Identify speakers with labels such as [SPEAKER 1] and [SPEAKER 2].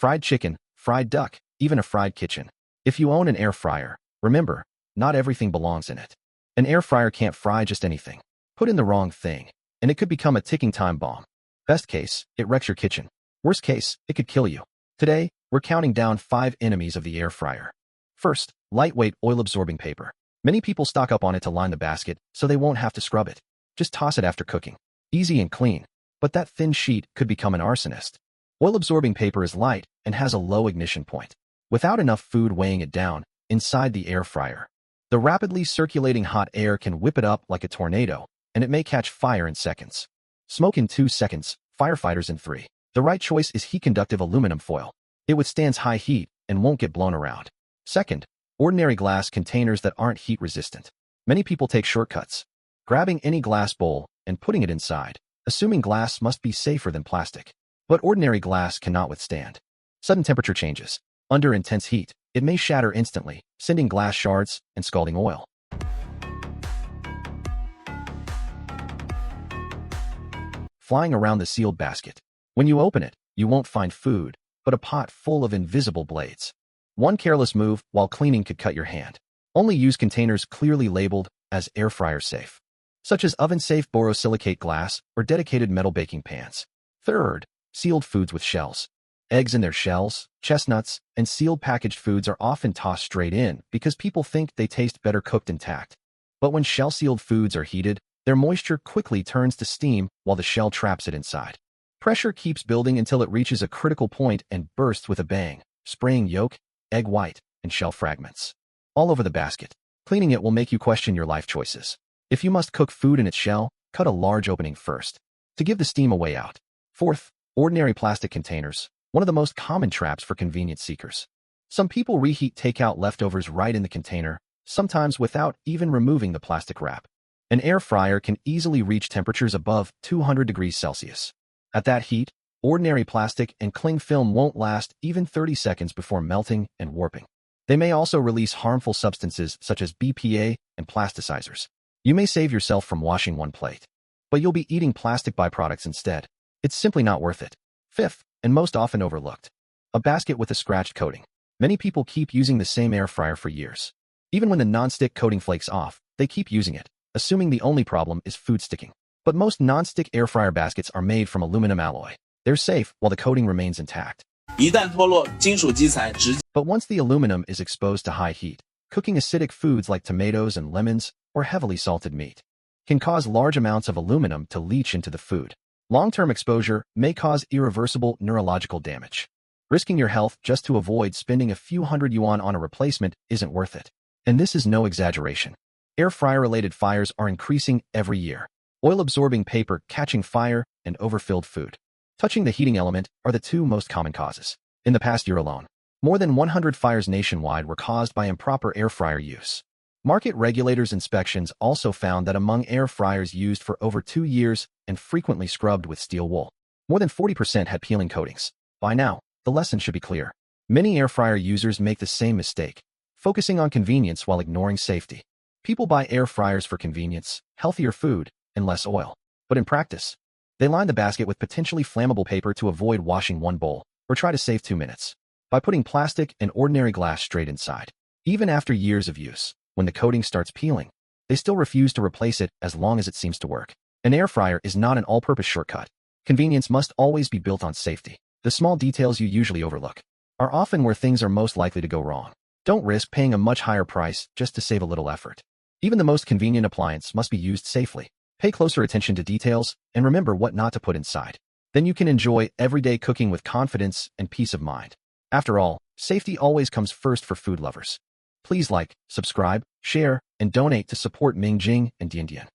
[SPEAKER 1] fried chicken, fried duck, even a fried kitchen. If you own an air fryer, remember, not everything belongs in it. An air fryer can't fry just anything. Put in the wrong thing, and it could become a ticking time bomb. Best case, it wrecks your kitchen. Worst case, it could kill you. Today, we're counting down 5 enemies of the air fryer. First, lightweight oil-absorbing paper. Many people stock up on it to line the basket so they won't have to scrub it. Just toss it after cooking. Easy and clean. But that thin sheet could become an arsonist. Oil-absorbing paper is light and has a low ignition point. Without enough food weighing it down, inside the air fryer, the rapidly circulating hot air can whip it up like a tornado, and it may catch fire in seconds. Smoke in 2 seconds, firefighters in 3. The right choice is heat-conductive aluminum foil. It withstands high heat and won't get blown around. Second, ordinary glass containers that aren't heat-resistant. Many people take shortcuts, grabbing any glass bowl and putting it inside, assuming glass must be safer than plastic. But ordinary glass cannot withstand sudden temperature changes. Under intense heat, it may shatter instantly, sending glass shards and scalding oil. Flying around the sealed basket. When you open it, you won't find food, but a pot full of invisible blades. One careless move while cleaning could cut your hand. Only use containers clearly labeled as air fryer safe, such as oven-safe borosilicate glass or dedicated metal baking pans. Third, sealed foods with shells. Eggs in their shells, chestnuts, and sealed packaged foods are often tossed straight in because people think they taste better cooked intact. But when shell-sealed foods are heated, their moisture quickly turns to steam while the shell traps it inside. Pressure keeps building until it reaches a critical point and bursts with a bang, spraying yolk, egg white, and shell fragments all over the basket. Cleaning it will make you question your life choices. If you must cook food in its shell, cut a large opening first to give the steam a way out. Fourth, ordinary plastic containers. One of the most common traps for convenience seekers. Some people reheat takeout leftovers right in the container, sometimes without even removing the plastic wrap. An air fryer can easily reach temperatures above 200 degrees Celsius. At that heat, ordinary plastic and cling film won't last even 30 seconds before melting and warping. They may also release harmful substances such as BPA and plasticizers. You may save yourself from washing one plate, but you'll be eating plastic byproducts instead. It's simply not worth it. Fifth, and most often overlooked, a basket with a scratched coating. Many people keep using the same air fryer for years. Even when the non-stick coating flakes off, they keep using it, assuming the only problem is food sticking. But most non-stick air fryer baskets are made from aluminum alloy. They're safe while the coating remains intact. But once the aluminum is exposed to high heat, cooking acidic foods like tomatoes and lemons or heavily salted meat can cause large amounts of aluminum to leach into the food. Long-term exposure may cause irreversible neurological damage. Risking your health just to avoid spending a few hundred yuan on a replacement isn't worth it. And this is no exaggeration. Air fryer-related fires are increasing every year. Oil-absorbing paper catching fire and overfilled food touching the heating element are the 2 most common causes. In the past year alone, more than 100 fires nationwide were caused by improper air fryer use. Market regulators' inspections also found that among air fryers used for over 2 years and frequently scrubbed with steel wool, more than 40% had peeling coatings. By now, the lesson should be clear. Many air fryer users make the same mistake, focusing on convenience while ignoring safety. People buy air fryers for convenience, healthier food, and less oil. But in practice, they line the basket with potentially flammable paper to avoid washing one bowl, or try to save 2 minutes by putting plastic and ordinary glass straight inside. Even after years of use, when the coating starts peeling, they still refuse to replace it as long as it seems to work. An air fryer is not an all-purpose shortcut. Convenience must always be built on safety. The small details you usually overlook are often where things are most likely to go wrong. Don't risk paying a much higher price just to save a little effort. Even the most convenient appliance must be used safely. Pay closer attention to details and remember what not to put inside. Then you can enjoy everyday cooking with confidence and peace of mind. After all, safety always comes first for food lovers. Please like, subscribe, share, and donate to support Mingjing and Diandian.